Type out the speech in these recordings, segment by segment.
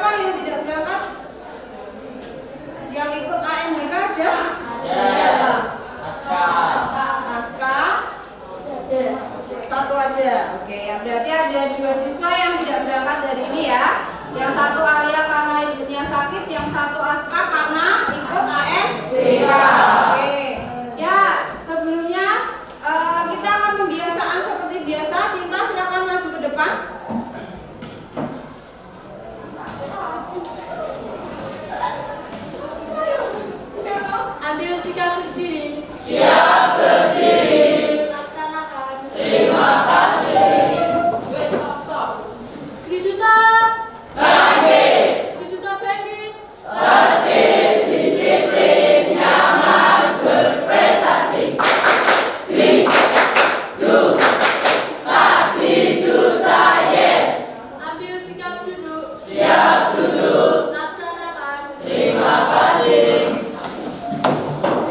siapa yang tidak berangkat? Yang ikut ANBK ada? Siapa? Aska. Satu aja. Oke, ya berarti ada 2 siswa yang tidak berangkat dari ini ya. Yang satu Arya karena ibunya sakit, yang satu Aska karena ikut ANBK. Oke. Ya, sebelumnya kita akan pembiasaan seperti biasa. Cinta silakan maju ke depan. Ambil sikap berdiri. Siap berdiri. Laksanakan. Terima kasih. Kejuta. Bangkit. Kejuta bangkit. Tertib, disiplin, nyaman, berprestasi. Be, do, pagi duta, yes. Ambil sikap duduk. Siap duduk. Laksanakan. Terima kasih.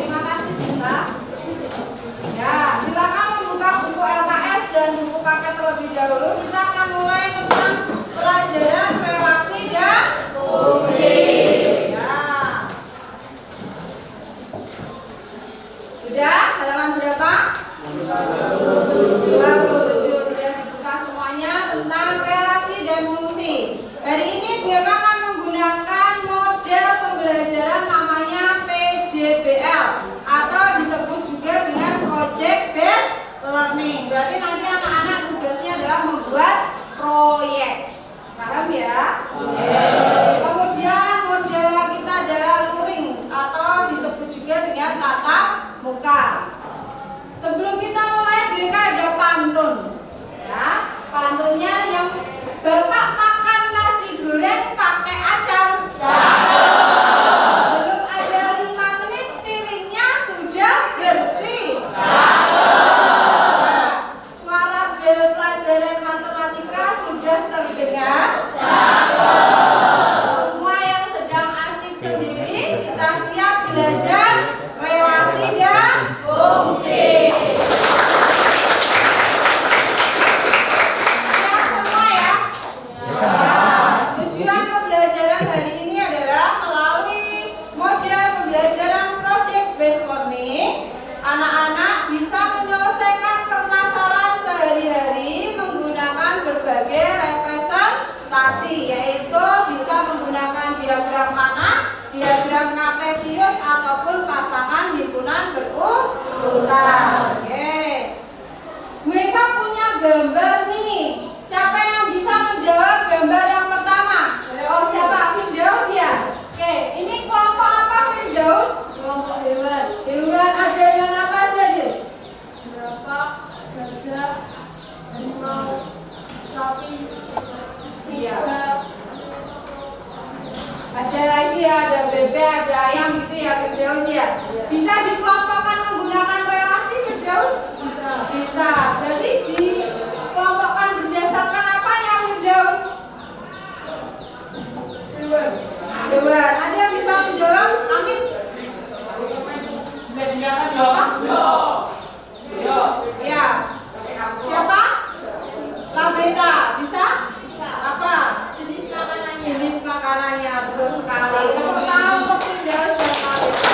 Terima kasih Cinta. Ya, silakan membuka buku LKS dan buku paket terlebih dahulu. Kita akan mulai tentang pelajaran relasi dan fungsi. Ya. Sudah halaman berapa? 27. Sudah dibuka semuanya tentang relasi dan fungsi. Hari ini BK akan menggunakan model pembelajaran namanya PJBL atau disebut juga dengan Project Based Learning. Berarti nanti anak-anak tugasnya adalah membuat proyek. Paham ya? Kemudian model kita adalah luring atau disebut juga dengan tatap muka. Sebelum kita mulai BK ada pantun. Ya, pantunnya yang Bapak makan nasi goreng pakai acar. Belum ada 5 menit piringnya sudah bersih. Nah, suara bel pelajaran matematika sudah terdengar. Semua yang sedang asik sendiri, kita siap belajar relasi dan fungsi. Siap semua ya? Nah, tujuan pembelajaran hari ini adalah melalui model pembelajaran Project Based Learning, anak-anak bisa menyelesaikan permasalahan sehari-hari menggunakan berbagai representasi, yaitu bisa menggunakan diagram panah, diagram kartesius ataupun pasangan himpunan berurutan. Oke. Mereka punya gambar nih. Siapa yang bisa menjawab gambar yang pertama? Oh, siapa? Firdaus ya? Oke, ini kelompok apa Firdaus? Kelompok hewan. Hewan, ada hewan apa saja? Jerapah, gajah, harimau, sapi, Iya. kuda. Ada lagi ya, ada bebek, ada ayam gitu ya Firdaus ya? Bisa dikelompokkan menggunakan relasi Firdaus? Bisa. Bisa. Berarti dikelompokkan berdasarkan apa ya Firdaus? Hewan. Hewan. Ada yang bisa menjawab? Amin. Ya. Siapa? Kabeta. Bisa? Bisa. Apa? Jenis makanannya. Jenis makanannya. Betul sekali. Tepuk tangan untuk Firdaus dan Kabeta.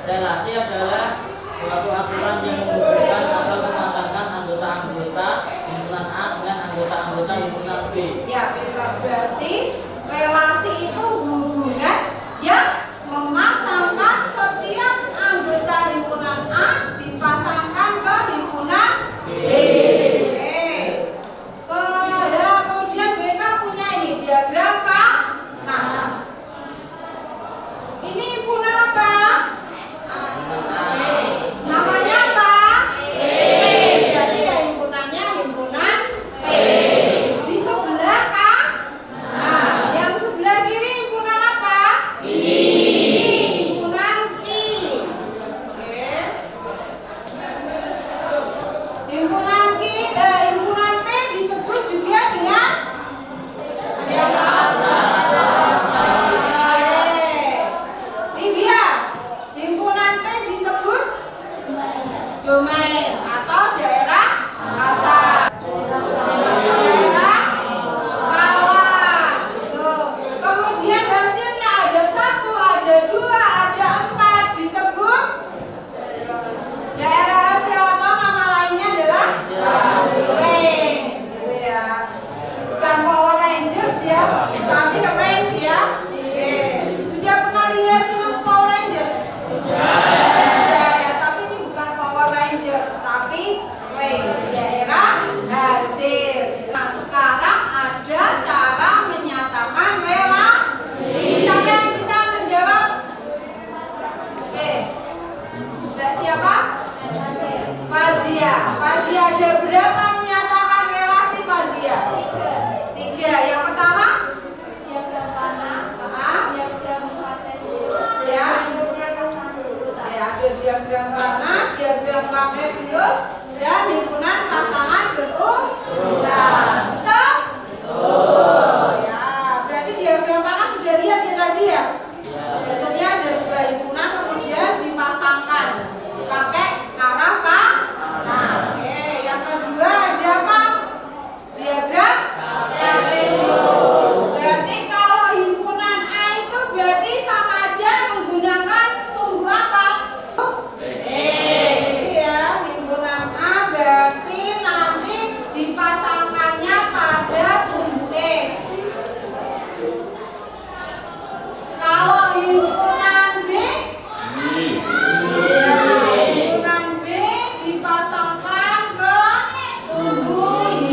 Relasi adalah suatu aturan yang menghubungkan atau memasangkan anggota-anggota himpunan A dengan anggota-anggota himpunan B. Ya, pintar. Berarti relasi itu hubungan yang memasangkan setiap anggota himpunan A dipasangkan ke himpunan B. Kemudian BK punya ini diagram Pak. Nah, ini himpunan apa? Namanya apa? P. Jadi ya himpunannya himpunan P. Di sebelah kan? Nah, yang sebelah kiri himpunan apa? Himpunan Q. Oke. Himpunan Q, himpunan P disebut juga dengan ada yang tahu? Ini dia. Himpunan P disebut domain atau daerah asal. Daerah kawan. Tuh. Kemudian hasilnya ada 1, ada 2, ada 4 disebut daerah hasil atau nama lainnya adalah range gitu ya. Bukan Power Rangers ya, tapi range ya. Oke. Sudah pernah lihat film Power Rangers? Ya, tapi ini bukan Power Rangers, tapi range, daerah hasil. Nah, sekarang ada cara menyatakan relasi. Siapa yang bisa menjawab? Oke. Tidak siapa? Fazia. Fazia, ada berapa menyatakan relasi Fazia? 3. Yang pertama? Diagram panah, Ah, diagram kartesius, ya. urutan. Ya, ada diagram panah, diagram kartesius, dan himpunan pasangan berurutan. Betul? Ya, berarti diagram panah sudah lihat ya tadi ya? Bentuknya ada 2 himpunan kemudian dipasangkan pakai arah panah. Oke, yang kedua ada apa? Diagram kartesius. Berarti kalau himpunan A itu berarti sama aja menggunakan sumbu apa? Ya, himpunan A berarti nanti dipasangkannya pada sumbu E. Kalau himpunan B, ya, himpunan B dipasangkan ke sumbu Y.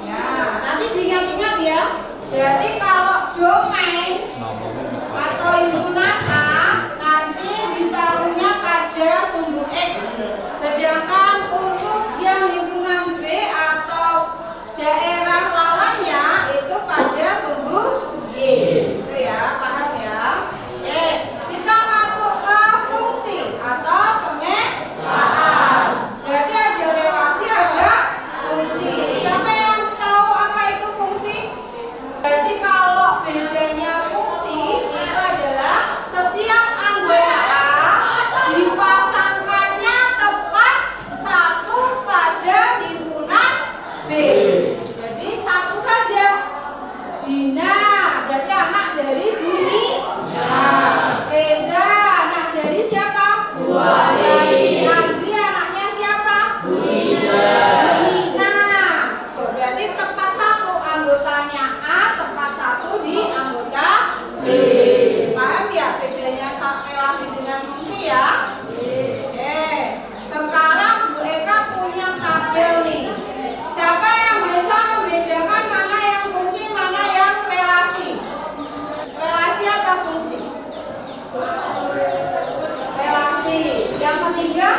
Ya, nanti diingat-ingat ya. Berarti kalau domain atau himpunan A nanti ditaruhnya pada sumbu X. Sedangkan untuk yang himpunan B atau daerah lawannya itu pada sumbu Y. Itu ya, paham ya? Oke, kita masuk ke fungsi atau pemetaan. Berarti ada relasi, ada fungsi. Siapa yang tahu apa itu fungsi? Berarti kalau bedanya fungsi itu adalah setiap anggota A dipasangkannya tepat 1 pada himpunan B. Jadi 1 saja. Dina berarti anak dari Buni. Reza anak dari siapa? Andri anaknya siapa? Bunina. Tuh, berarti tepat 1 anggotanya A, tepat 1 di anggota B. Paham ya bedanya relasi dengan fungsi ya? Oke. Sekarang Bu Eka punya tabel nih. Siapa yang bisa membedakan mana yang fungsi, mana yang relasi? Relasi apa fungsi? Relasi. Yang ketiga?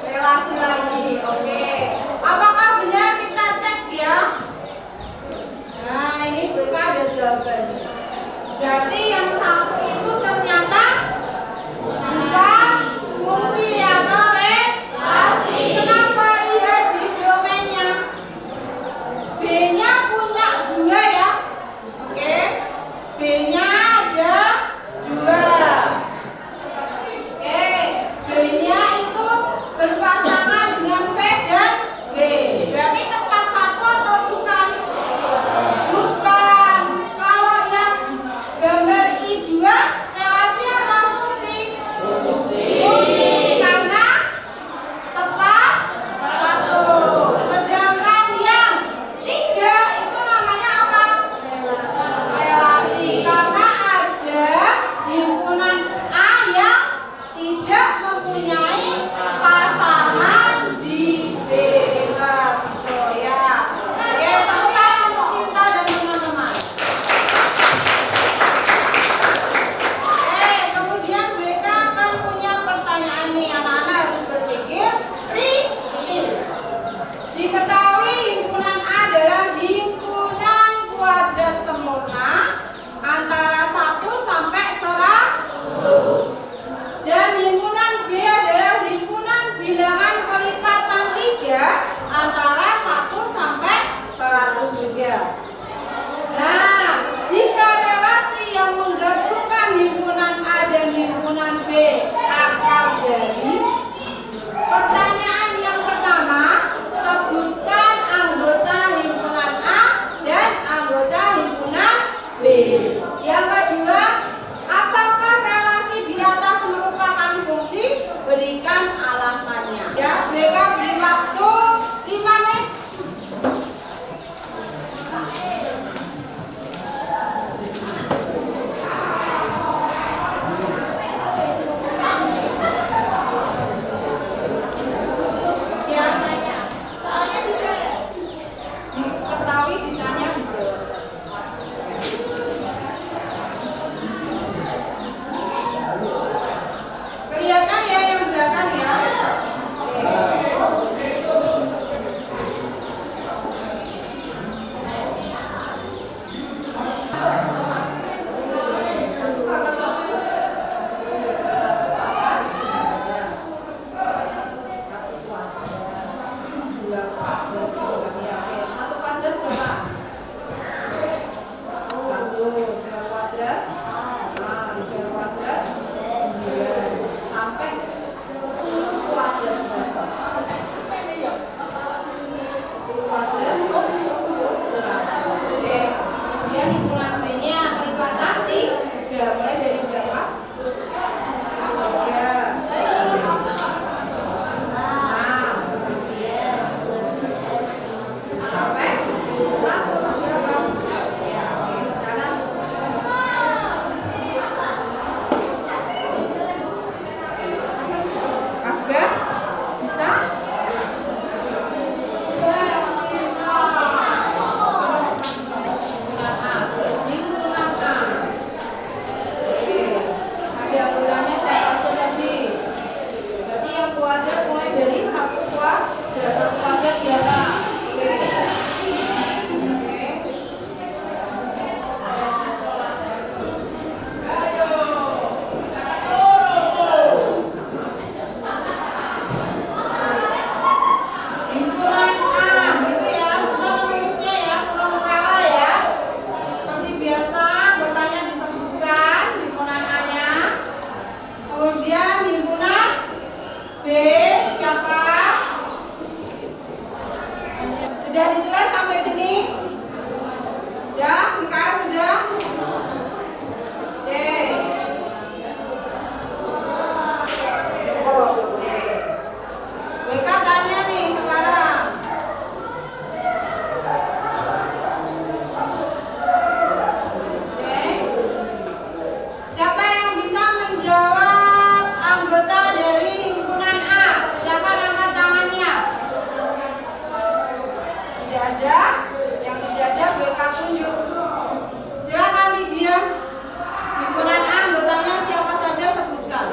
Relasi lagi. Oke. Apakah benar kita cek ya? Nah, ini Bu Eka ada jawabannya. Berarti yang 1 itu ternyata bukan fungsi atau relasi. Kenapa? Lihat di domainnya. B-nya punya 2 ya. Oke. B-nya ada 2. siapa? Sudah ditulis sampai sini? Ya, Mikael sudah? Oke. Cukup, oke. WK tanya nih sekarang. Oke. Siapa yang bisa menjawab anggota dari himpunan A? Silakan angkat tangannya. Tidak ada. Yang tidak ada WK tunjuk. Silakan Lydia. Himpunan A anggotanya siapa saja sebutkan.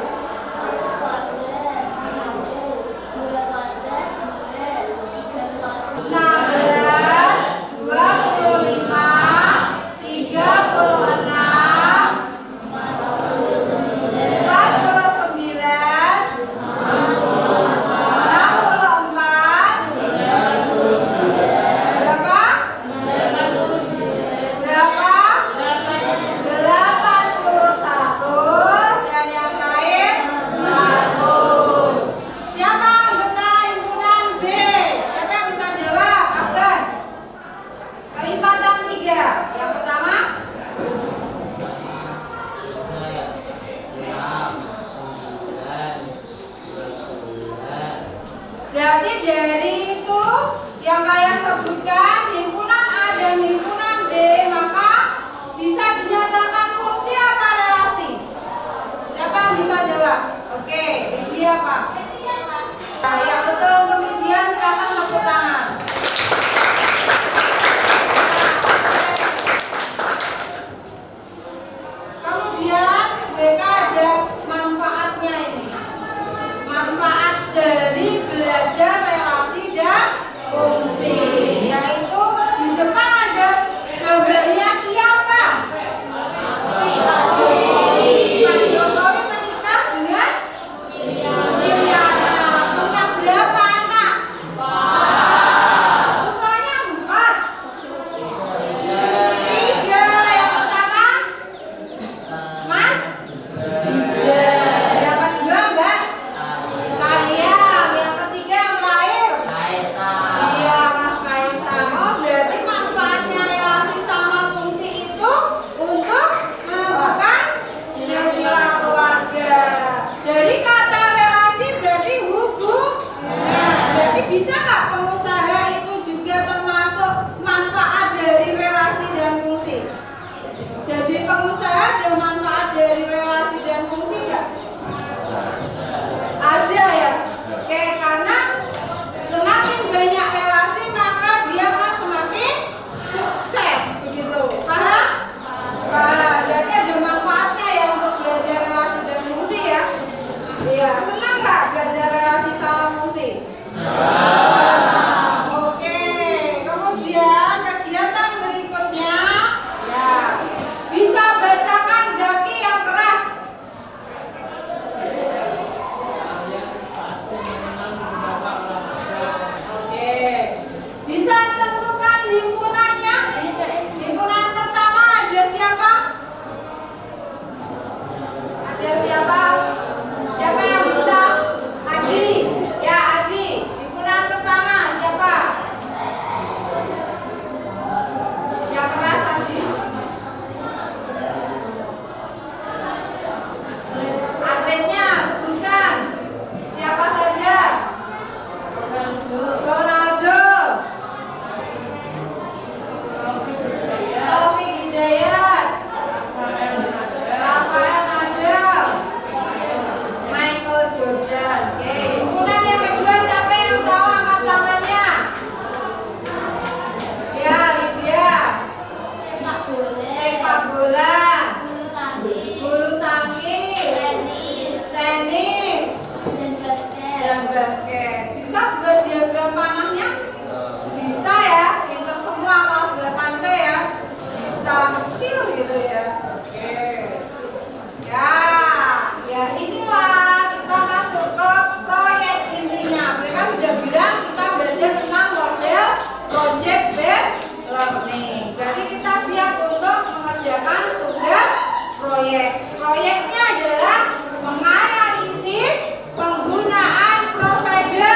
'Proyeknya adalah menganalisis penggunaan provider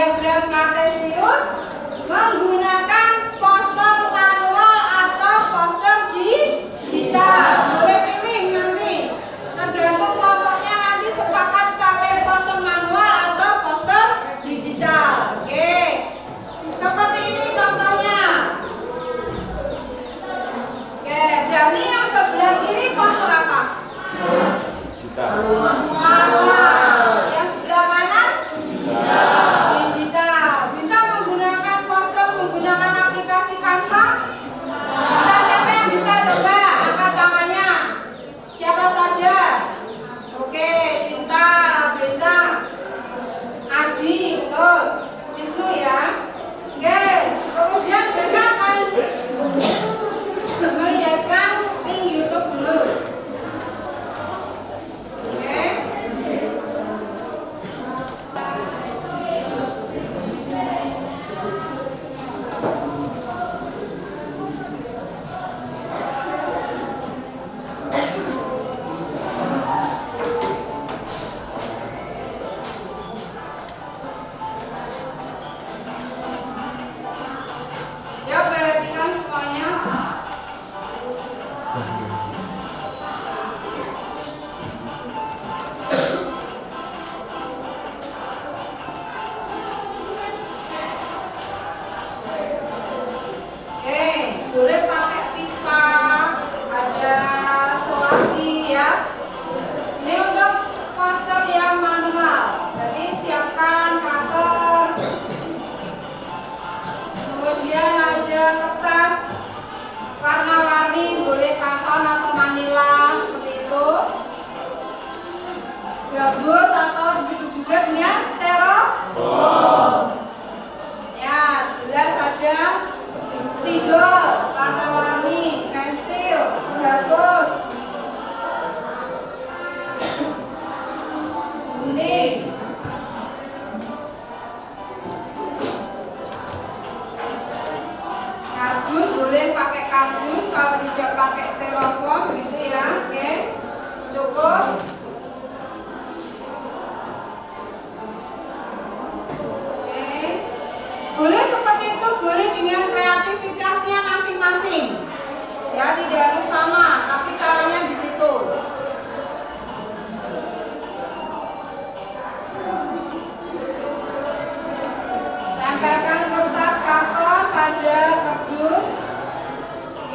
diagram kartesius menggunakan poster manual atau poster digital. Boleh pilih nanti, tergantung kelompoknya nanti sepakat pakai poster manual atau poster digital. Oke, seperti ini contohnya. Oke, berarti yang sebelah kiri poster apa? Manual. Yang sebelah kanan? Digital. Bisa menggunakan poster menggunakan aplikasi Canva? Bisa. Siapa yang bisa coba angkat tangannya? Siapa saja? Oke, Cinta, Benta, Adi, betul. Wisnu ya. Oke, kemudian Benta akan melihatkan link YouTube dulu. Oke. Ya, perhatikan semuanya. Oke, boleh pakai pita, ada solasi ya. Ini untuk poster yang manual. Jadi siapkan cutter. Kemudian ada kertas warna-warni, boleh karton atau manila seperti itu. Gabus atau disebut juga dengan styrofoam. Ya, jelas ada spidol, warna-warni, pensil, gabus, gunting. Kardus boleh pakai kardus, kalau tidak pakai styrofoam begitu ya. Oke, cukup. Oke, boleh seperti itu, boleh dengan kreativitasnya masing-masing. Ya, tidak harus sama, tapi caranya di situ. Tempelkan kertas karton pada kardus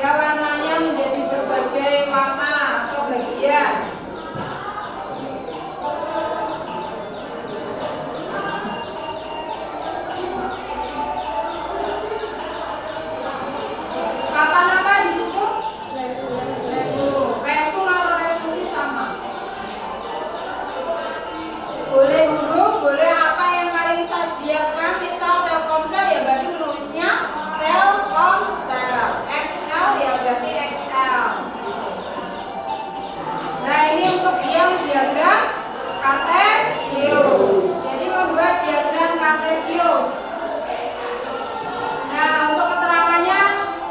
ya, warnanya menjadi berbagai warna atau bagian. Papan apa di situ? Refu atau refusi sama. Boleh huruf, boleh apa yang kalian sajikan. Misal Telkomsel ya berarti menulisnya Telkomsel. XL ya berarti XL. Nah, ini untuk yang diagram kartesius. Jadi membuat diagram kartesius. Nah, untuk keterangannya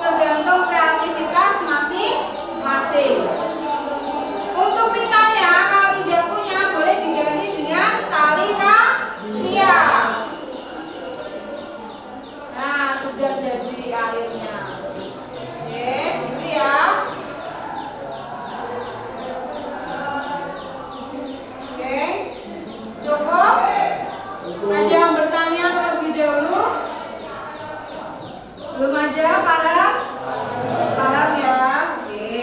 tergantung kreativitas masing-masing. Untuk pitanya kalau tidak punya boleh diganti dengan tali rafia. Nah, sudah jadi akhirnya. Oke, gitu ya. Oke, cukup. Ada yang bertanya terlebih dahulu? Belum ada, paham? Paham ya? Oke.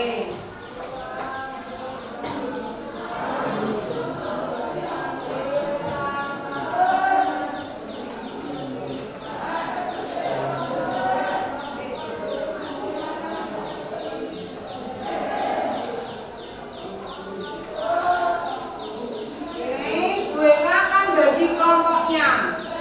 Gue akan bagi kelompoknya.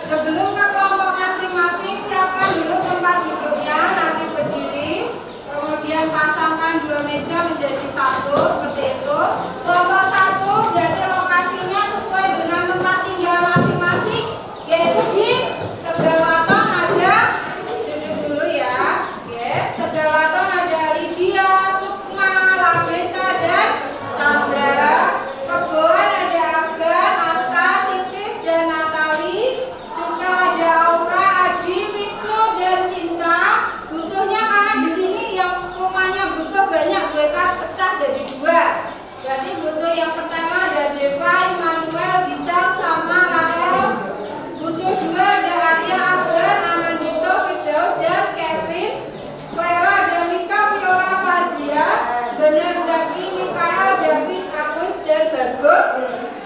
Sebelum ke kelompok masing-masing, siapkan dulu tempat duduknya, nanti berdiri. Kemudian pasangkan dua meja menjadi satu, seperti itu. Kelompok satu berarti lokasinya sesuai dengan tempat tinggal masing-masing, yaitu di Tegalwaton. Ada, duduk dulu ya. Oke, Tegalwaton ada Lydia, Sukma, Laventa, dan Chandra. Kebon ada Afgan, Asta, Titis, dan Natali. Juga ada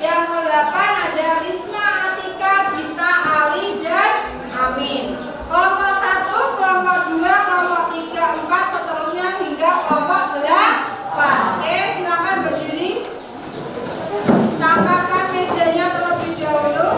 Yang ke-8 ada Risma, Atika, Gita, Ali, dan Amin. Kelompok 1, kelompok 2, kelompok 3, 4, seterusnya hingga kelompok 8. Oke, silakan berdiri. Tangkapkan mejanya terlebih dahulu.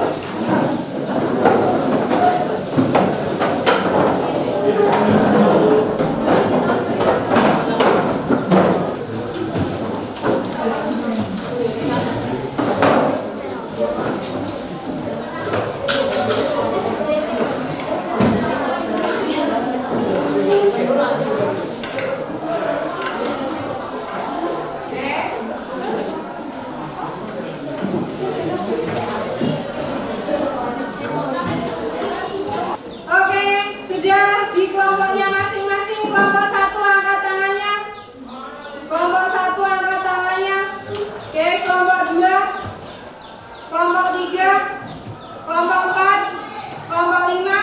Oke, sudah di kelompoknya masing-masing. Kelompok 1 angkat tangannya. Kelompok 1 angkat tangannya. Oke, kelompok 2, kelompok 3, kelompok 4, kelompok 5,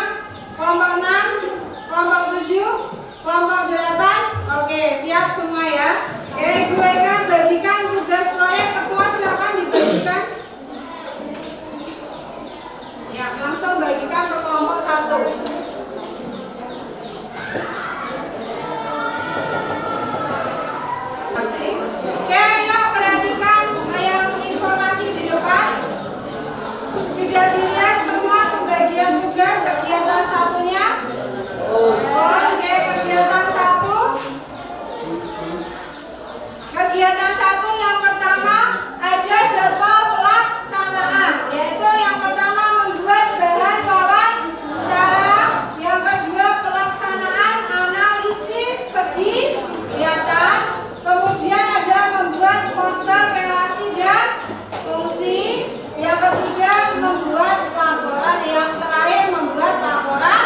kelompok 6, kelompok 7, kelompok 8. Oke, siap semua ya. Oke, Bu Eka bagikan tugas proyek. Ketua silakan dibagikan. Ya, langsung bagikan ke kelompok 1. Oke, yuk perhatikan yang informasi di depan. Sudah dilihat semua pembagian tugas kegiatan satunya? Oke, kegiatan 1. Kegiatan 1 yang pertama ada jadwal pelaksanaan, yaitu yang pertama membuat bahan wawancara, yang kedua pelaksanaan analisis kegiatan, kemudian ada membuat poster relasi dan fungsi, yang ketiga membuat laporan, yang terakhir membuat laporan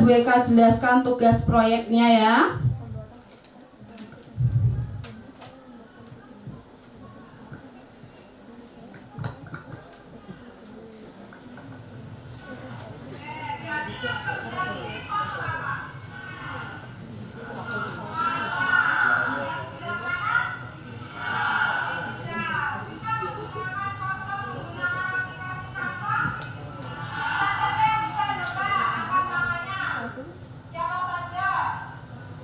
WK jelaskan tugas proyeknya ya. Siapa saja?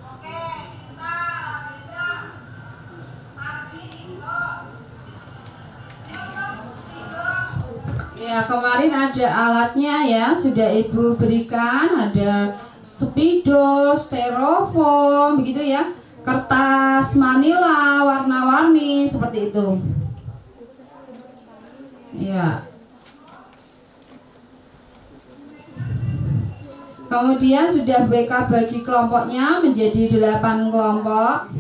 Oke, kita Fitra, Abi, Ya, kemarin ada alatnya ya, sudah Ibu berikan, ada spidol, styrofoam, begitu ya, kertas manila, warna-warni, seperti itu. Ya. Kemudian sudah BK bagi kelompoknya menjadi 8 kelompok.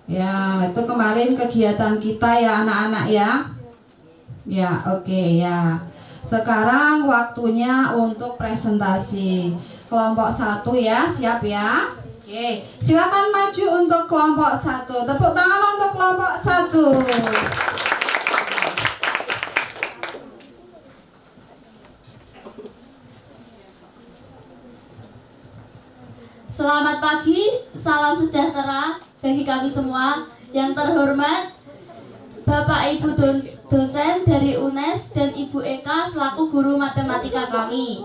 Ya, itu kemarin kegiatan kita ya anak-anak ya. Ya, oke ya. Sekarang waktunya untuk presentasi. Kelompok 1 ya, siap ya? Oke, silakan maju untuk kelompok 1. Tepuk tangan untuk kelompok 1. Selamat pagi, salam sejahtera bagi kami semua. Yang terhormat Bapak Ibu dosen dari UNES dan Ibu Eka selaku guru matematika kami.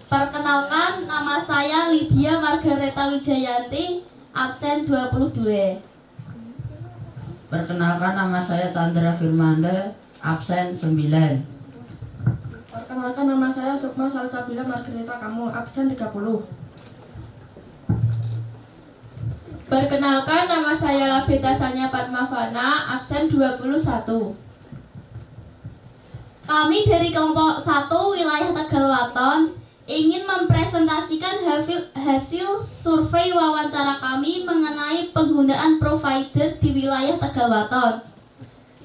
Perkenalkan, nama saya Lydia Margareta Wijayanti, absen 22. Perkenalkan, nama saya Chandra Firmanda, absen 9. Perkenalkan, nama saya Sukma Salsabila Margareta, kamu absen 30. Perkenalkan, nama saya Labeta Sanya Padmavana, absen 21. Kami dari kelompok 1 wilayah Tegal Waton ingin mempresentasikan hasil survei wawancara kami mengenai penggunaan provider di wilayah Tegal Waton.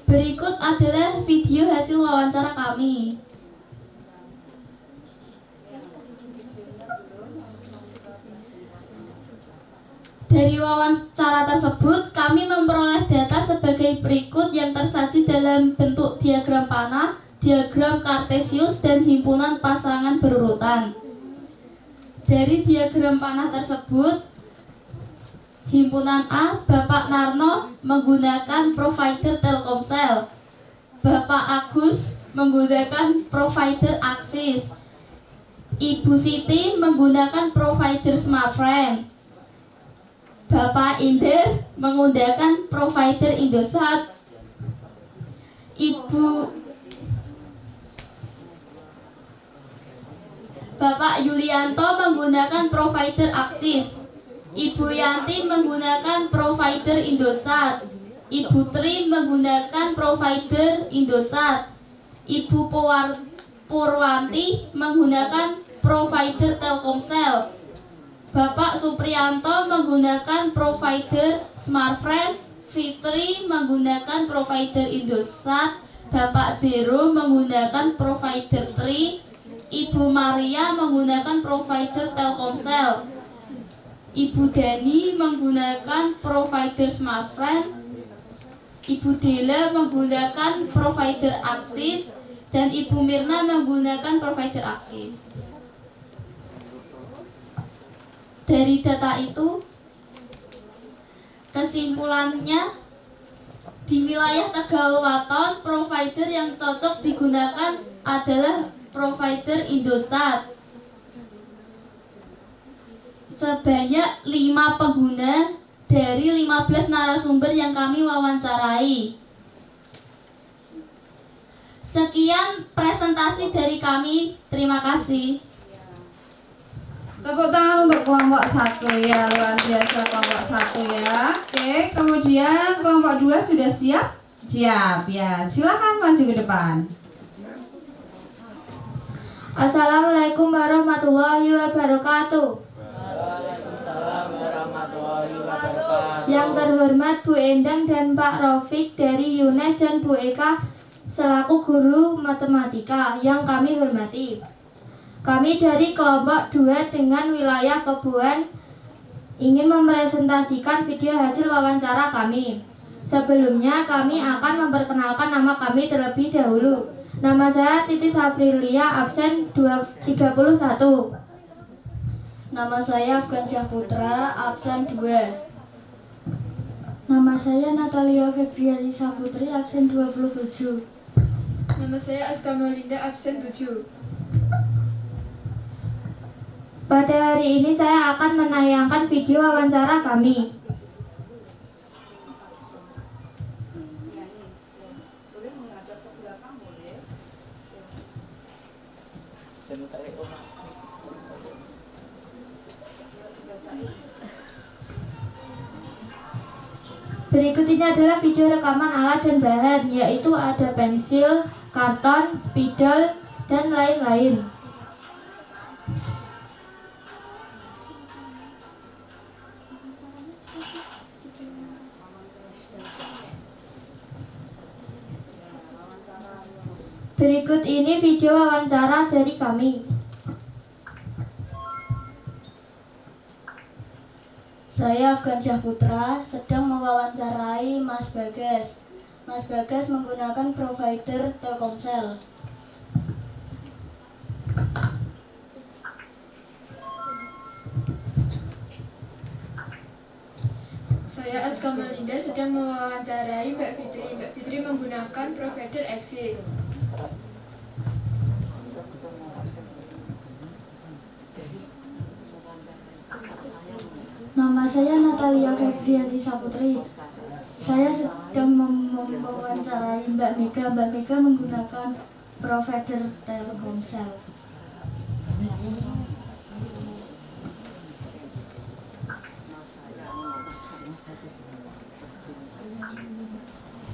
Berikut adalah video hasil wawancara kami. Dari wawancara tersebut, kami memperoleh data sebagai berikut yang tersaji dalam bentuk diagram panah, diagram kartesius, dan himpunan pasangan berurutan. Dari diagram panah tersebut, himpunan A, Bapak Narno menggunakan provider Telkomsel, Bapak Agus menggunakan provider Axis, Ibu Siti menggunakan provider Smartfren, Bapak Inder menggunakan provider Indosat, Bapak Yulianto menggunakan provider Axis, Ibu Yanti menggunakan provider Indosat, Ibu Tri menggunakan provider Indosat, Ibu Purwanti menggunakan provider Telkomsel, Bapak Supriyanto menggunakan provider Smartfren, Fitri menggunakan provider Indosat, Bapak Zero menggunakan provider Tri, Ibu Maria menggunakan provider Telkomsel, Ibu Dani menggunakan provider Smartfren, Ibu Dela menggunakan provider Axis, dan Ibu Mirna menggunakan provider Axis. Dari data itu, kesimpulannya, di wilayah Tegal Waton, provider yang cocok digunakan adalah provider Indosat. Sebanyak 5 pengguna dari 15 narasumber yang kami wawancarai. Sekian presentasi dari kami, terima kasih. Tepuk tangan untuk kelompok 1 ya, luar biasa kelompok 1 ya. Oke, kemudian kelompok 2 sudah siap? Siap ya, silakan maju ke depan. Assalamualaikum warahmatullahi wabarakatuh. Waalaikumsalam warahmatullahi wabarakatuh. Yang terhormat Bu Endang dan Pak Rafiq dari UNES dan Bu Eka selaku guru matematika yang kami hormati. Kami dari kelompok 2 dengan wilayah Kebun ingin mempresentasikan video hasil wawancara kami. Sebelumnya kami akan memperkenalkan nama kami terlebih dahulu. Nama saya Titi Sabrilia, absen 31. Nama saya Afgansyah Putra, absen 2. Nama saya Natalia Febriani Saputri, absen 27. Nama saya Aska Malinda, absen 7. Pada hari ini saya akan menayangkan video wawancara kami. Berikut ini adalah video rekaman alat dan bahan, yaitu ada pensil, karton, spidol, dan lain-lain. Berikut ini video wawancara dari kami. Saya Afgansyah Putra sedang mewawancarai Mas Bagas. Mas Bagas menggunakan provider Telkomsel. Saya Aska Malinda sedang mewawancarai Mbak Fitri. Mbak Fitri menggunakan provider Axis. Nama saya Natalia Febriani Saputri. Saya sedang mewawancarai Mbak Mega. Mbak Mega menggunakan provider Telkomsel.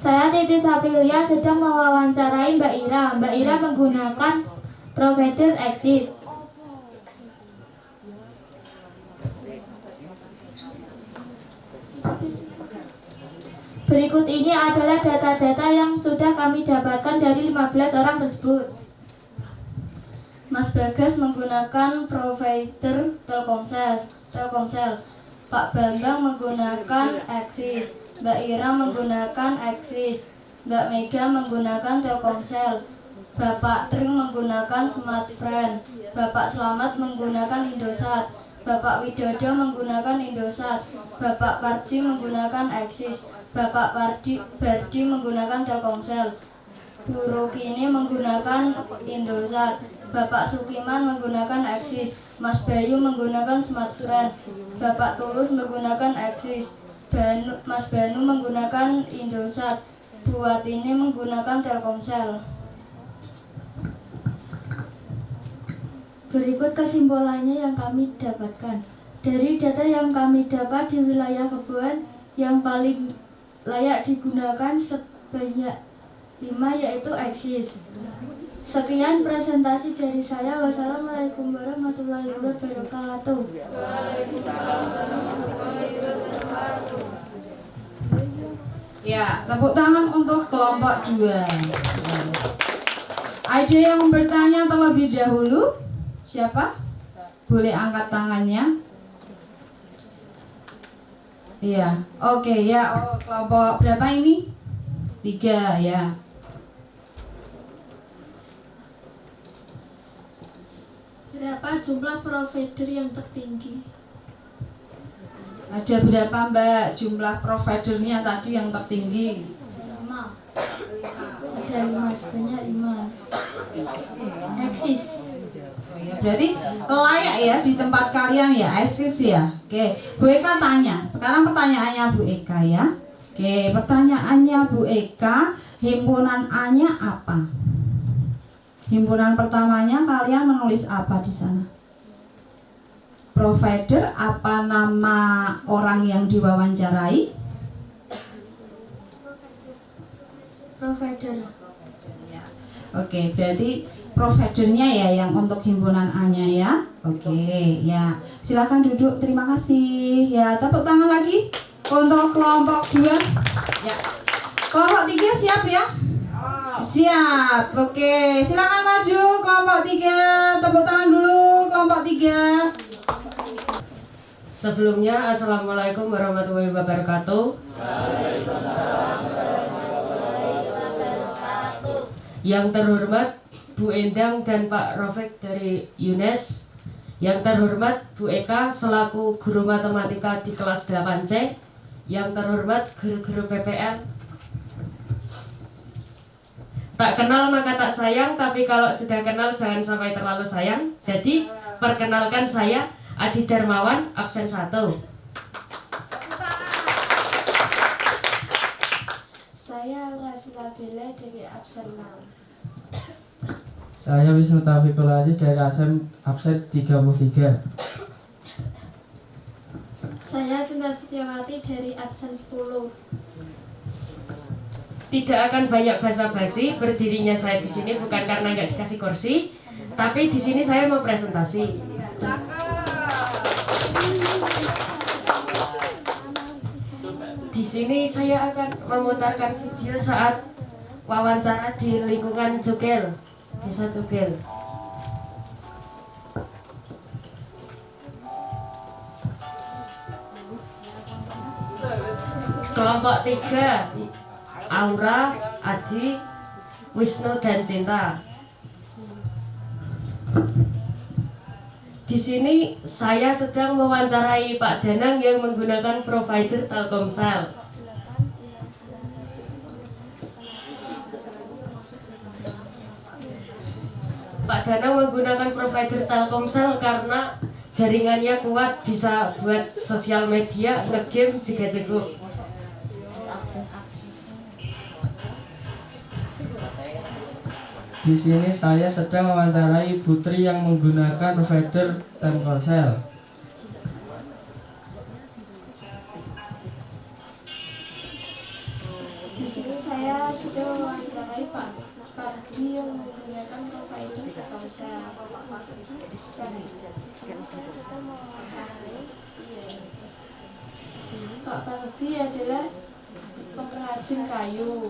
Saya Titi Sabrilia sedang mewawancarai Mbak Ira. Mbak Ira menggunakan provider Axis. Berikut ini adalah data-data yang sudah kami dapatkan dari 15 orang tersebut. Mas Bagas menggunakan provider Telkomsel. Pak Bambang menggunakan Axis. Mbak Ira menggunakan Axis. Mbak Mega menggunakan Telkomsel. Bapak Tring menggunakan Smartfren. Bapak Slamet menggunakan Indosat. Bapak Widodo menggunakan Indosat. Bapak Parji menggunakan Axis. Bapak Bardi menggunakan Telkomsel. Bu Rukini menggunakan Indosat. Bapak Sukiman menggunakan Axis. Mas Bayu menggunakan Smartfren. Bapak Tulus menggunakan Axis. Mas Banu menggunakan Indosat. Bu Watini menggunakan Telkomsel. Berikut kesimpulannya yang kami dapatkan. Dari data yang kami dapat di wilayah Kebun, yang paling layak digunakan sebanyak 5 yaitu Axis. Sekian presentasi dari saya. Wassalamualaikum warahmatullahi wabarakatuh. Ya, tepuk tangan untuk kelompok 2. Ada yang bertanya terlebih dahulu? Siapa? Boleh angkat tangannya. Iya, oke ya. Oh, kelompok berapa ini? 3 ya. Berapa jumlah provider yang tertinggi? Ada berapa Mbak jumlah providernya tadi yang tertinggi? 5. Ada 5, sebanyak 5. Axis. Ya, berarti layak ya di tempat kalian ya, Axis ya. Oke, Bu Eka tanya. Sekarang pertanyaannya Bu Eka ya. Oke, pertanyaannya Bu Eka, himpunan A-nya apa? Himpunan pertamanya kalian menulis apa di sana? Provider, apa nama orang yang diwawancarai? Provider. Oke, berarti providernya ya yang untuk himpunan A-nya ya. Oke, ya. Silakan duduk. Terima kasih. Ya, tepuk tangan lagi untuk kelompok 2. Ya. Kelompok 3 siap ya? Siap. Oke, silakan maju kelompok 3. Tepuk tangan dulu kelompok 3. Sebelumnya, Assalamualaikum warahmatullahi wabarakatuh. Yang terhormat Bu Endang dan Pak Rofik dari UNES. Yang terhormat Bu Eka selaku guru matematika di kelas 8C. Yang terhormat guru-guru PPL. Tak kenal maka tak sayang, tapi kalau sudah kenal jangan sampai terlalu sayang. Jadi, perkenalkan saya Adi Darmawan, absen 1. Saya Lasla Bella dari absen 0. Saya Wisnu Taufikul Aziz dari absen 33. Saya Cinta Setiawati dari absen 10. Tidak akan banyak basa-basi, berdirinya saya di sini bukan karena nggak dikasih kursi, tapi di sini saya mau presentasi. Di sini saya akan memutarkan video saat wawancara di lingkungan Cukil, Desa Cukil. Kelompok 3, Aura, Adi, Wisnu, dan Cinta. Di sini saya sedang mewawancarai Pak Danang yang menggunakan provider Telkomsel. Pak Danang menggunakan provider Telkomsel karena jaringannya kuat, bisa buat sosial media, nge-game juga cukup. Di sini saya sedang mewawancarai Putri yang menggunakan provider Telkomsel. Di sini saya sudah mewawancarai Pak Pardi yang menggunakan provider Telkomsel. Pak Pardi adalah pengrajin kayu.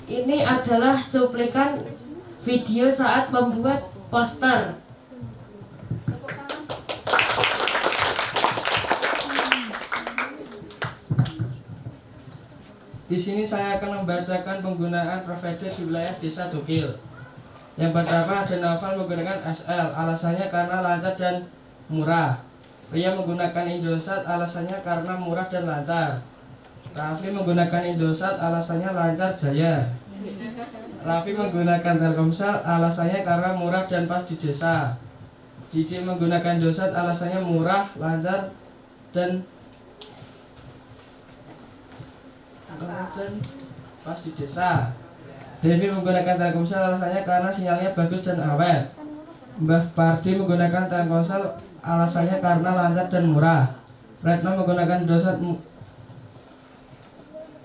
Ini adalah cuplikan video saat membuat poster. Di sini saya akan membacakan penggunaan provider di wilayah Desa Cukil. Yang pertama ada Naufal menggunakan SL, alasannya karena lancar dan murah. Pria menggunakan Indosat, alasannya karena murah dan lancar. Raffi menggunakan Indosat, alasannya lancar jaya. Raffi menggunakan Telkomsel, alasannya karena murah dan pas di desa. Cici menggunakan Indosat, alasannya murah, lancar, dan pas di desa. Devi menggunakan Telkomsel, alasannya karena sinyalnya bagus dan awet. Mbah Pardi menggunakan Telkomsel, alasannya karena lancar dan murah. Retno menggunakan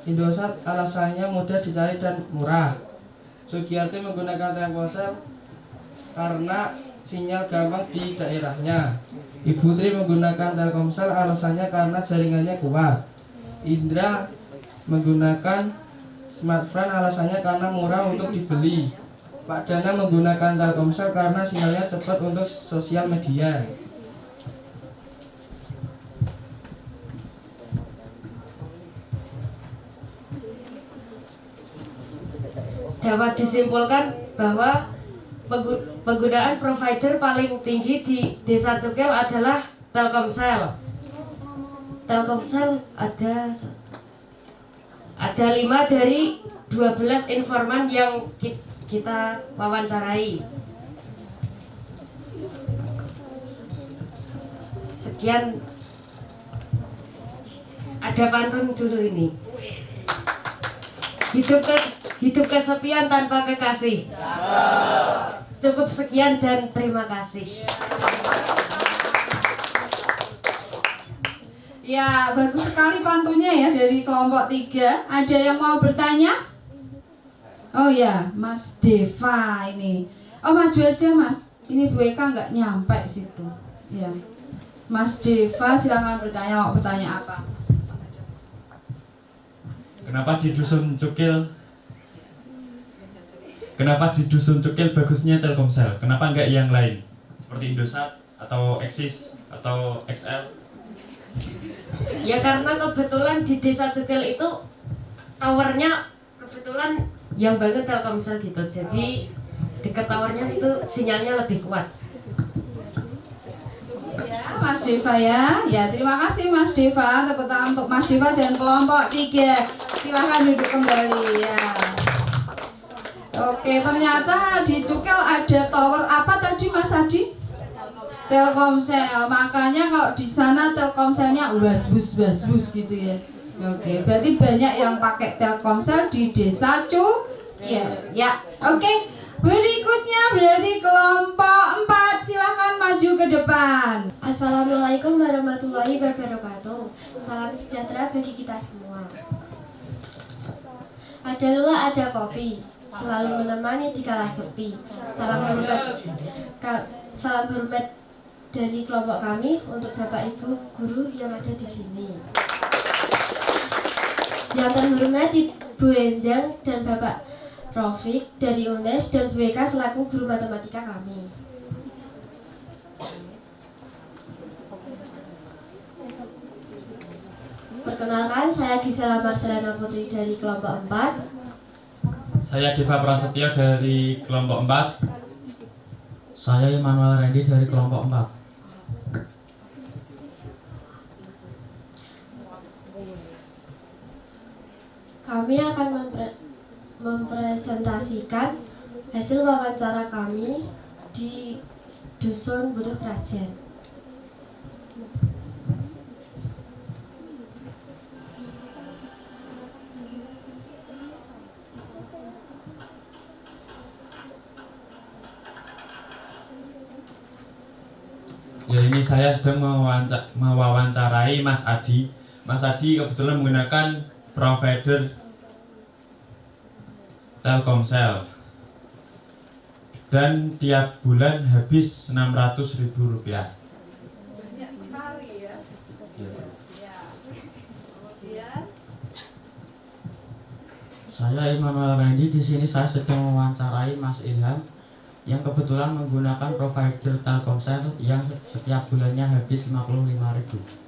Indosat, alasannya mudah dicari dan murah. Sugiyarti menggunakan Telkomsel karena sinyal gampang di daerahnya. Ibu Tri menggunakan Telkomsel, alasannya karena jaringannya kuat. Indra menggunakan smartphone, alasannya karena murah untuk dibeli. Pak Dana menggunakan Telkomsel karena sinyalnya cepat untuk sosial media. Dapat disimpulkan bahwa penggunaan provider paling tinggi di Desa Cukil adalah Telkomsel. Telkomsel ada 5 dari 12 informan yang kita wawancarai. Sekian, ada pantun dulu ini. Hidup kesepian tanpa kekasih. Cukup sekian dan terima kasih. Ya, bagus sekali pantunnya ya dari kelompok 3. Ada yang mau bertanya? Oh ya, Mas Deva ini. Oh, maju aja Mas. Ini Bu Eka nggak nyampe situ. Ya, Mas Deva silakan bertanya. Mau bertanya apa? Kenapa di dusun Cukil bagusnya Telkomsel? Kenapa enggak yang lain? Seperti Indosat atau Axis atau XL? Ya karena kebetulan di desa Cukil itu towernya kebetulan yang banget Telkomsel gitu. Jadi dekat towernya itu sinyalnya lebih kuat. Ya, Mas Deva ya. Ya, terima kasih Mas Deva. Tepuk tangan untuk Mas Deva dan kelompok 3. Silahkan duduk kembali ya. Oke, ternyata di Cukil ada tower apa tadi Mas Adi? Telkomsel. Makanya kalau di sana Telkomselnya bus gitu ya. Oke, berarti banyak yang pakai Telkomsel di desa Cukil. Ya, oke. Berikutnya berarti kelompok 4. Silahkan maju ke depan. Assalamualaikum warahmatullahi wabarakatuh. Salam sejahtera bagi kita semua. Ada lula, ada kopi, selalu menemani di kala sepi. Salam hormat dari kelompok kami untuk Bapak Ibu guru yang ada di sini. Yang terhormat Ibu Endang dan Bapak Rofik dari UNES dan Bu Eka selaku guru matematika kami. Perkenalkan, saya Gisela Marcelana Putri dari kelompok 4. Saya Deva Prasetyo dari kelompok 4. Saya Immanuel Randy dari kelompok 4. Kami akan mempresentasikan hasil wawancara kami di Dusun Butuh Kerajaan. Ya, ini saya sedang mewawancarai Mas Adi. Mas Adi kebetulan menggunakan provider Telkomsel dan tiap bulan habis Rp600.000. Banyak sekali ya. Ya. Kemudian Saya Immanuel Randy. Di sini saya sedang mewawancarai Mas Ilham yang kebetulan menggunakan provider Telkomsel yang setiap bulannya habis Rp55.000.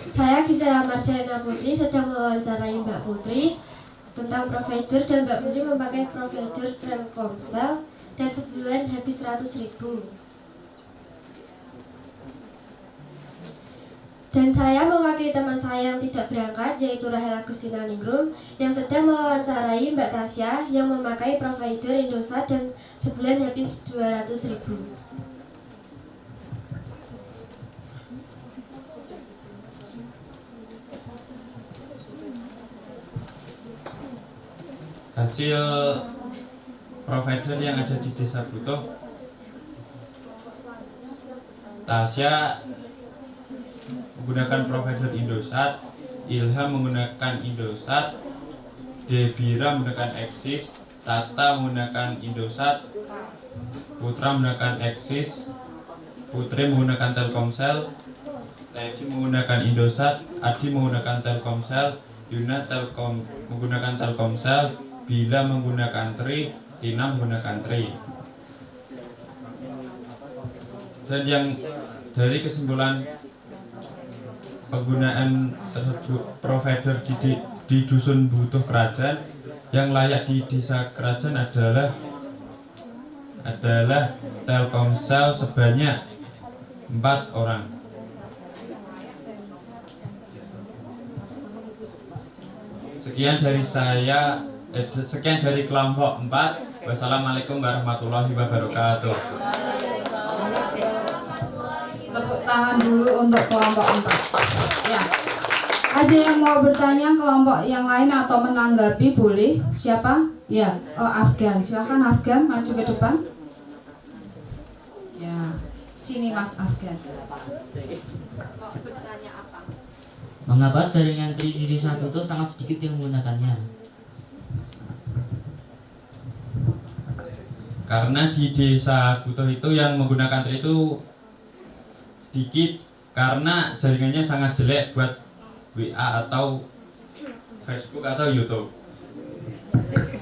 Saya Gisela Marcelina Putri sedang mewawancarai Mbak Putri tentang provider dan Mbak Putri memakai provider Telkomsel dan sebulan habis 100.000. Dan saya mewakili teman saya yang tidak berangkat, yaitu Rahel Agustina Ningrum, yang sedang mewawancarai Mbak Tasya yang memakai provider Indosat dan sebulan habis 200.000. Hasil provider yang ada di Desa Butuh, Tasya menggunakan provider Indosat, Ilham menggunakan Indosat, Debira menggunakan Axis, Tata menggunakan Indosat, Putra menggunakan Axis, Putri menggunakan Telkomsel, Tevi menggunakan Indosat, Adi menggunakan Telkomsel, Yuna menggunakan Telkomsel, Bila menggunakan Tri, Tina menggunakan Tri. Dan yang dari kesimpulan penggunaan tersebut provider di Dusun Butuh Kerajaan, yang layak di desa kerajaan adalah Telkomsel sebanyak 4 orang. Sekian dari saya, sekian dari kelompok 4. Wassalamualaikum warahmatullahi wabarakatuh. tepuk tangan dulu untuk kelompok 4. Ya. Ada yang mau bertanya kelompok yang lain atau menanggapi, boleh? Siapa? Ya, oh Afgan. Silakan Afgan maju ke depan. Ya. Sini Mas Afgan. Mengapa jaringan tri di desa Butuh sangat sedikit yang menggunakannya? Karena di desa Butuh itu yang menggunakan tri itu sedikit karena jaringannya sangat jelek buat WA atau Facebook atau YouTube.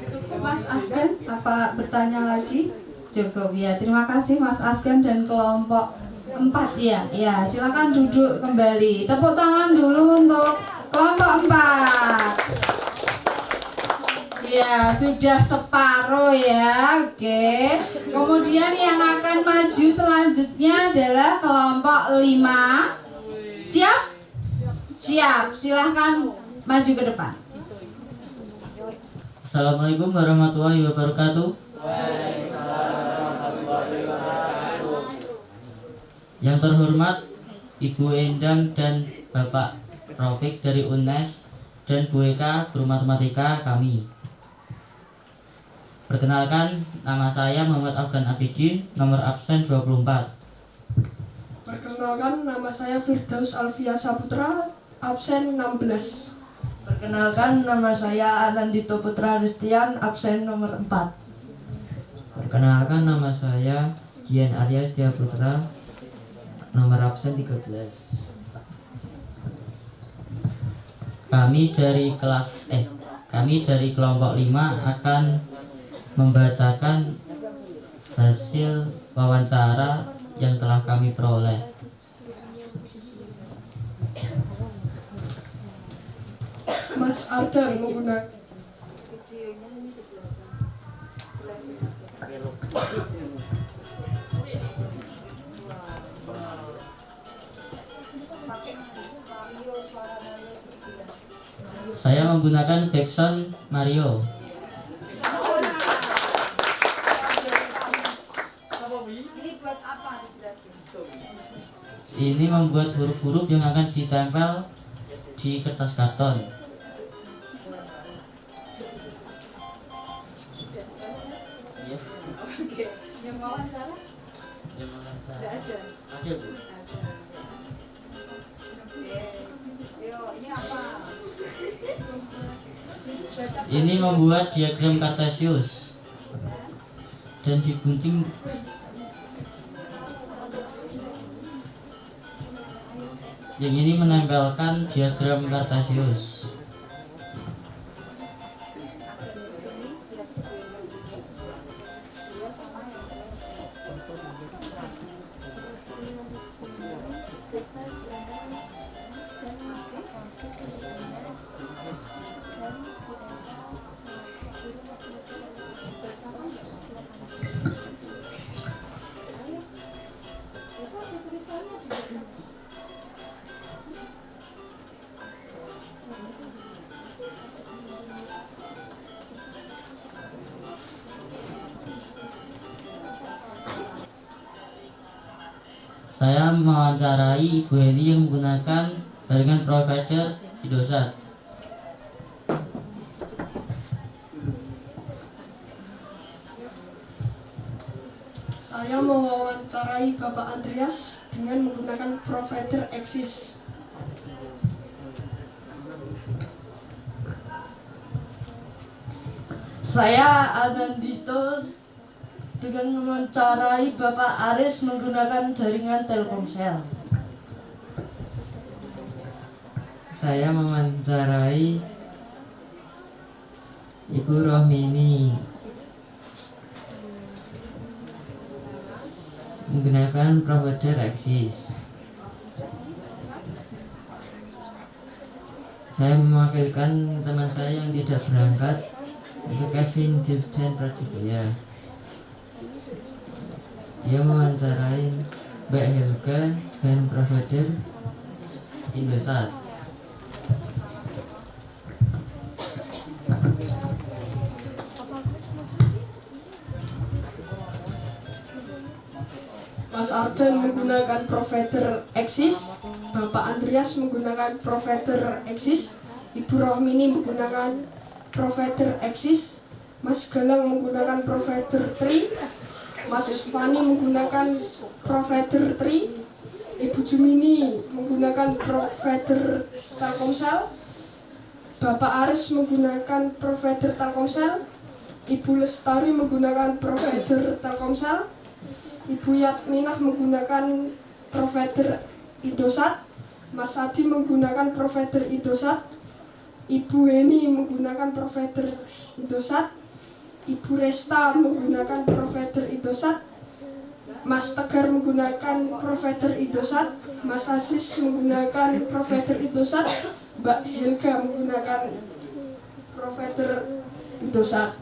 Cukup Mas Afgan, apa bertanya lagi? Cukup ya, terima kasih Mas Afgan dan kelompok 4 ya. Ya, silakan duduk kembali. Tepuk tangan dulu untuk kelompok 4. Ya, sudah separuh ya. Oke. Kemudian yang akan maju selanjutnya adalah kelompok 5. Siap? Siap. Silahkan maju ke depan. Assalamualaikum warahmatullahi wabarakatuh. Yang terhormat Ibu Endang dan Bapak Raufik dari UNES dan Bu Eka guru matematika kami. Perkenalkan, nama saya Muhammad Afgan Abidin, nomor absen 24. Perkenalkan, nama saya Firdaus Alfia Saputra, absen 16. Perkenalkan, nama saya Anandito Putra Ristian, absen nomor 4. Perkenalkan, nama saya Gian Arya Setia Putra, nomor absen 13. Kami dari kelompok 5 akan membacakan hasil wawancara yang telah kami peroleh. Mas Ardan menggunakan Saya menggunakan backsound Mario. Ini membuat huruf-huruf yang akan ditempel di kertas karton. Yang wawancara? Yang wawancara. Tidak ada. Ada, Bu. Ini apa? Ini membuat diagram Kartesius dan digunting. Yang ini menempelkan diagram Kartesius. Saya mewawancarai Ibu Heni yang menggunakan jaringan provider Indosat. Saya mewawancarai Bapak Andreas dengan menggunakan provider Axis. Saya Anandito dengan mewawancarai Bapak Aris menggunakan jaringan Telkomsel. Saya mewawancarai Ibu Rohmini menggunakan provider Axis. Saya mewakilkan teman saya yang tidak berangkat, itu Kevin Divden Praditya. Dia mewawancarai Mbak Helga dengan provider Indosat. Mas Ardan menggunakan provider Axis, Bapak Andreas menggunakan provider Axis, Ibu Rohmini menggunakan provider Axis, Mas Galang menggunakan provider Tri, Mas Fani menggunakan provider Tri. Ibu Jumini menggunakan provider Telkomsel. Bapak Aris menggunakan provider Telkomsel. Ibu Lestari menggunakan provider Telkomsel. Ibu Yatminah menggunakan provider Indosat. Mas Adi menggunakan provider Indosat. Ibu Heni menggunakan provider Indosat. Ibu Resta menggunakan provider Indosat. Mas Tegar menggunakan provider Indosat. Mas Aziz menggunakan provider Indosat. Mbak Helga menggunakan provider Indosat.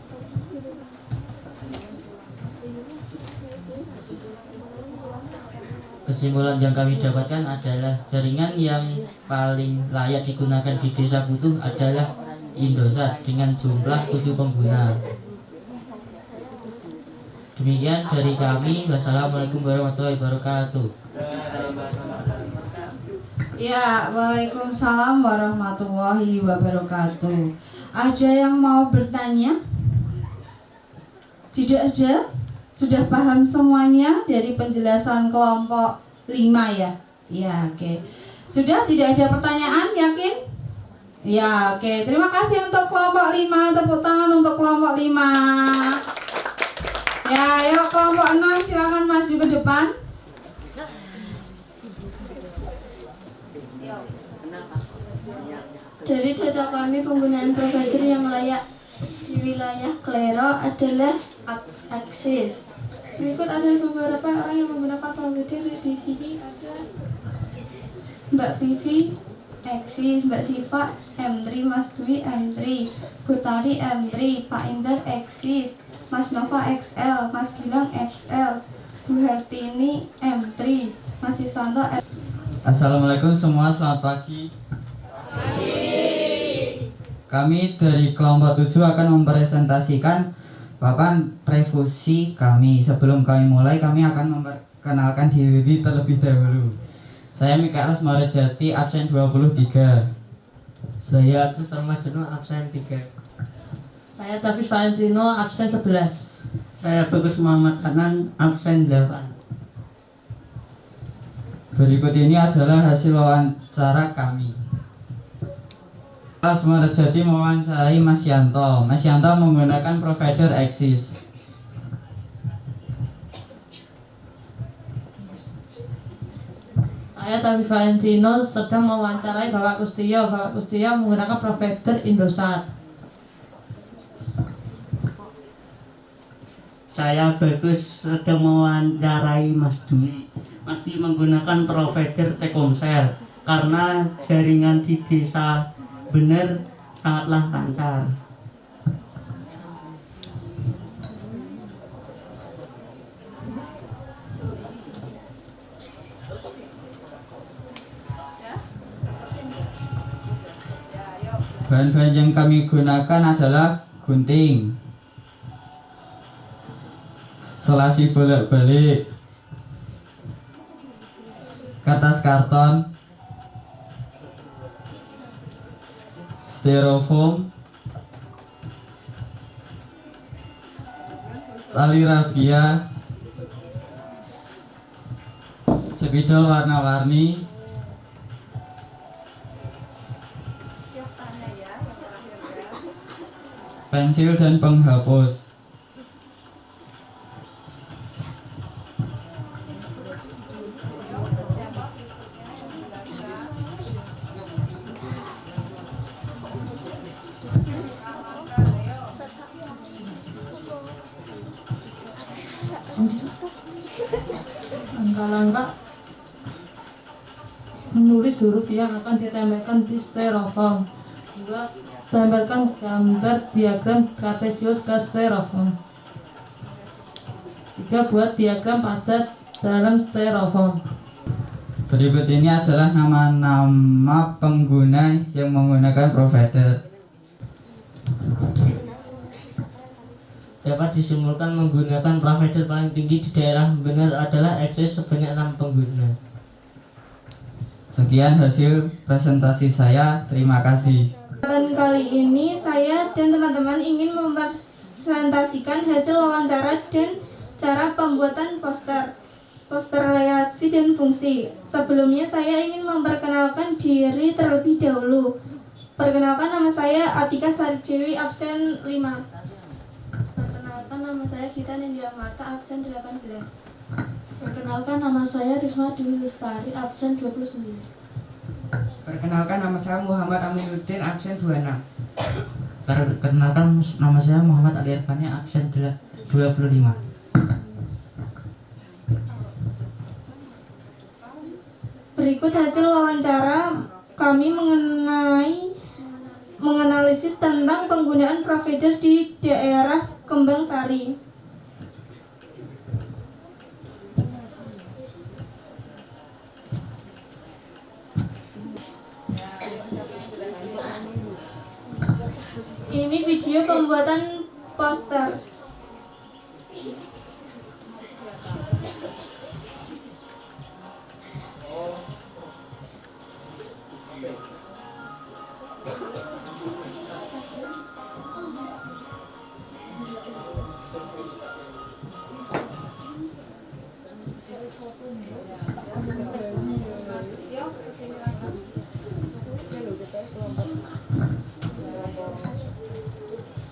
Kesimpulan yang kami dapatkan adalah jaringan yang paling layak digunakan di Desa Butuh adalah Indosat dengan jumlah 7 pengguna. Demikian dari kami. Wassalamualaikum warahmatullahi wabarakatuh. Ya, waalaikumsalam warahmatullahi wabarakatuh. Ada yang mau bertanya? Tidak ada? Sudah paham semuanya dari penjelasan kelompok 5 ya? Ya, oke. Sudah tidak ada pertanyaan, yakin? Ya, oke. Terima kasih untuk kelompok 5. Tepuk tangan untuk kelompok 5. Ya, ayo kelompok 6 silakan maju ke depan. Dari data kami, penggunaan provider yang layak di wilayah Klero adalah Aksis. Berikut ada beberapa orang yang menggunakan provider. Di sini ada Mbak Vivi Aksis, Mbak Siva M3, Mas Dwi M3, Butari M3, Pak Indar Aksis, Mas Nova XL, Mas Gilang XL, Bu Hartini M3, Mas Iswanto M3. Assalamualaikum semua, selamat pagi. Kami dari kelompok 7 akan mempresentasikan papan refusi kami. Sebelum kami mulai, kami akan memperkenalkan diri terlebih dahulu. Saya Mikael Asmarajati, absen 23. Saya Agus Ramadjano, absen 3. Saya Davis Valentino, absen 11. Saya Bagus Muhammad Hanan, absen 8. Berikut ini adalah hasil wawancara kami. Asmarajati mewawancarai Mas Yanto. Mas Yanto menggunakan provider Axis. Saya Davis Valentino sedang mewawancarai Bapak Kustio. Bapak Kustio menggunakan provider Indosat. Saya Bagus sedang mewawancarai Mas Dwi. Mas Dwi menggunakan provider Telkomsel karena jaringan di desa benar sangatlah lancar. Bahan-bahan yang kami gunakan adalah gunting, selasi bolak-balik, kertas karton, styrofoam, tali rafia, spidol warna-warni, pensil dan penghapus. Langkah-langkah menulis huruf yang akan ditempelkan di styrofoam. 2. Tempelkan gambar diagram kartesius ke styrofoam. 3. Buat diagram padat dalam styrofoam. Berikut ini adalah nama-nama pengguna yang menggunakan provider. Dapat disimpulkan menggunakan provider paling tinggi di daerah benar adalah Aksis sebanyak 6 pengguna. Sekian hasil presentasi saya. Terima kasih. Kesempatan kali ini saya dan teman-teman ingin mempresentasikan hasil wawancara dan cara pembuatan poster. poster relasi dan fungsi. Sebelumnya saya ingin memperkenalkan diri terlebih dahulu. Perkenalkan, nama saya Atika Sarjewi, absen 5. Perkenalkan, nama saya Gita Nindya Marta, absen 18. Perkenalkan, nama saya Risma Dwi Lestari, absen 29. Perkenalkan, nama saya Muhammad Aminuddin, absen 26. Perkenalkan, nama saya Muhammad Ali Irfani, absen 25. Berikut hasil wawancara kami menganalisis tentang penggunaan provider di daerah Kembang Sari. Ini video pembuatan poster.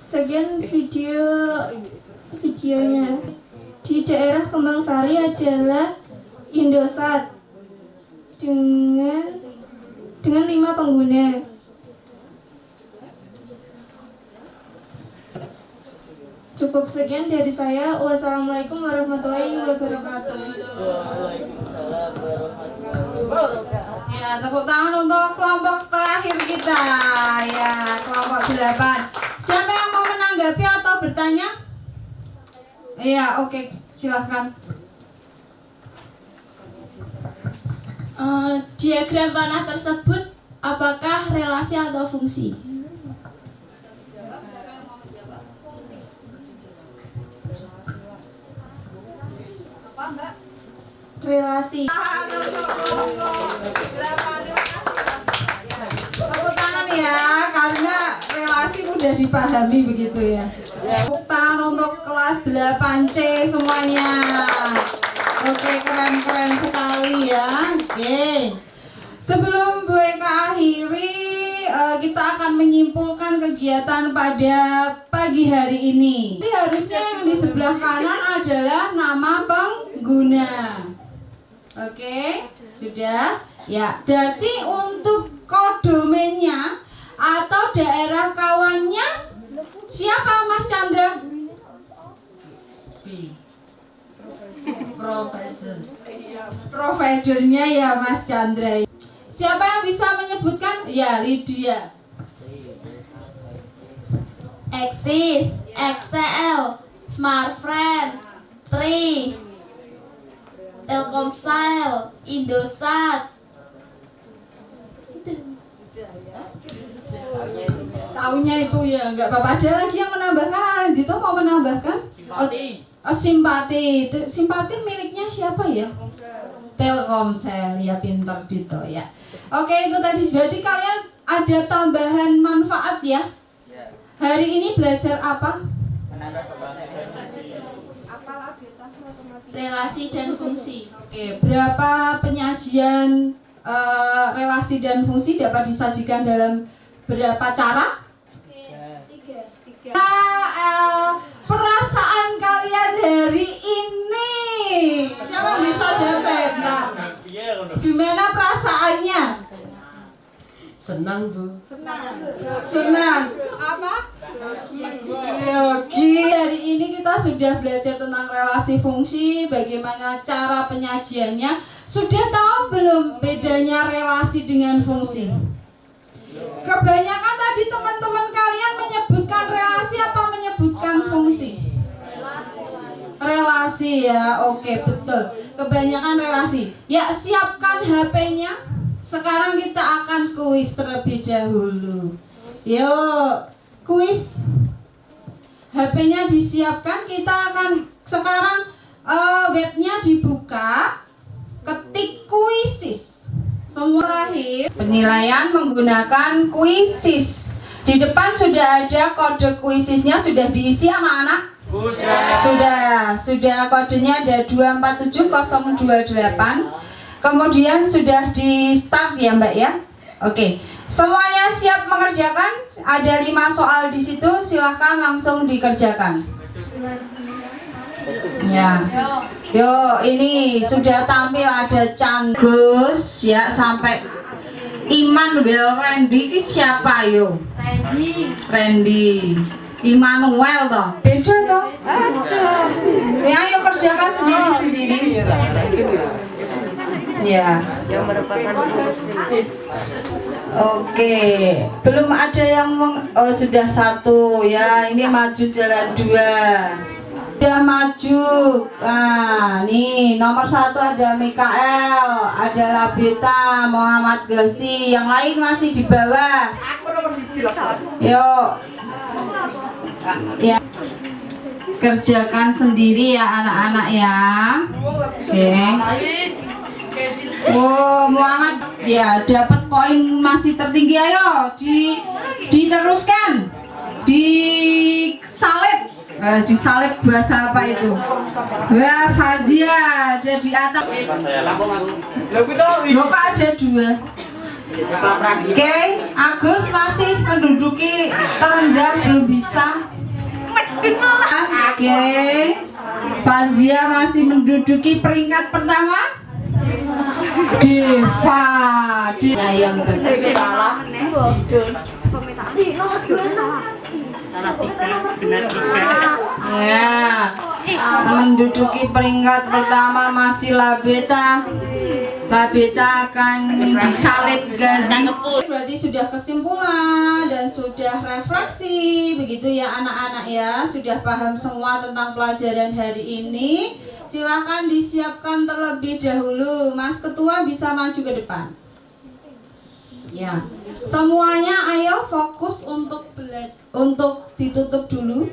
Sekian videonya. Di daerah Kembang Sari adalah Indosat dengan 5 pengguna. Cukup sekian dari saya. Wassalamualaikum warahmatullahi wabarakatuh. Ya, tepuk tangan untuk kelompok terakhir kita. Ya, kelompok 8. Siapa yang mau menanggapi atau bertanya? Iya, oke, silahkan. Diagram panah tersebut apakah relasi atau fungsi? Relasi. Tepuk tangan ya, karena relasi mudah dipahami begitu ya. Tepuk tangan untuk kelas 8C semuanya. Oke, keren-keren sekali ya. Oke. Sebelum Bu Eka akhiri, kita akan menyimpulkan kegiatan pada pagi hari ini. Jadi harusnya yang di sebelah kanan adalah nama pengguna. Oke, sudah? Ya, berarti untuk kodomennya atau daerah kawannya siapa Mas Chandra? Providernya ya Mas Chandra. Siapa yang bisa menyebutkan? Ya, Lydia. Axis, XL, Smartfren, Tri, Telkomsel, Indosat. Taunya itu ya, nggak apa-apa. Ada lagi yang menambahkan? Arendito mau menambahkan? Simpati. Simpati miliknya siapa ya? Telkomsel, ya, pintar Dito ya. Oke, itu tadi berarti kalian ada tambahan manfaat ya. Hari ini belajar apa? Relasi dan fungsi. Oke, berapa penyajian relasi dan fungsi dapat disajikan dalam berapa cara? 3. Perasaan kalian hari ini, siapa bisa jawab saya? Nah, gimana perasaannya? Senang, Bu. Senang. Apa? Grogi. Hari ini kita sudah belajar tentang relasi fungsi, bagaimana cara penyajiannya. Sudah tahu belum bedanya relasi dengan fungsi? Kebanyakan tadi teman-teman kalian menyebutkan relasi apa menyebutkan fungsi? Relasi ya, oke, betul. Kebanyakan relasi. Ya, siapkan HP-nya. Sekarang kita akan kuis terlebih dahulu. Yuk, kuis. HP-nya disiapkan. Kita akan sekarang webnya dibuka. Ketik Quizizz. Semua terakhir. Penilaian menggunakan Quizizz. Di depan sudah ada kode Quizizz-nya, sudah diisi anak-anak? Sudah kodenya ada 247028. Kemudian sudah di start ya Mbak ya. Oke. Semuanya siap mengerjakan? Ada 5 soal di situ, silahkan langsung dikerjakan. Ya. Yo, ini sudah tampil ada Gus ya sampai Immanuel Randy ini siapa yo? Randy. Immanuel toh. Beda toh? Ya, ayo kerjakan sendiri-sendiri. Ya. Oke, belum ada yang oh sudah 1 ya. Ini maju jalan 2. Udah maju. Nah, nih nomor 1 ada Mikael, ada Labeta, Muhammad Ghazi, yang lain masih di bawah. Yuk. Ya. Kerjakan sendiri ya anak-anak ya. Oke. Oh, Muhammad ya dapat poin masih tertinggi, ayo diteruskan. Disalib bahasa apa itu? Wah, Fazia ada di atas. Bapak ada 2. Oke, Agus masih menduduki terendah, belum bisa. Oke, Fazia masih menduduki peringkat pertama. Deva yang salah. Ya, menduduki peringkat pertama masih Labeta. Labeta akan disalib Ghazi. Berarti sudah kesimpulan dan sudah refleksi, begitu ya anak-anak ya. Sudah paham semua tentang pelajaran hari ini. Silakan disiapkan terlebih dahulu. Mas Ketua bisa maju ke depan. Ya, semuanya ayo fokus untuk ditutup dulu.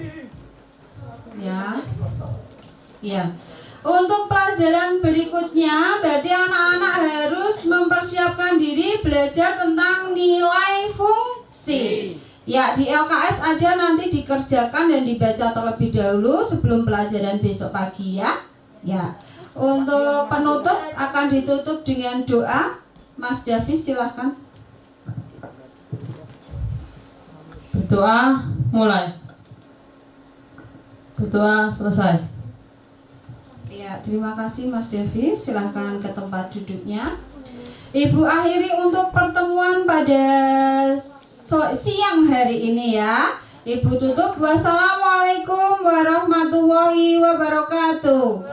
Ya, ya. Untuk pelajaran berikutnya, berarti anak-anak harus mempersiapkan diri belajar tentang nilai fungsi. Ya, di LKS ada, nanti dikerjakan dan dibaca terlebih dahulu sebelum pelajaran besok pagi ya. Ya, untuk penutup akan ditutup dengan doa. Mas Davis silahkan. Berdoa mulai. Berdoa selesai. Ya, terima kasih Mas Davis. Silahkan ke tempat duduknya. Ibu akhiri untuk pertemuan pada siang hari ini ya. Ibu tutup. Wassalamualaikum warahmatullahi wabarakatuh.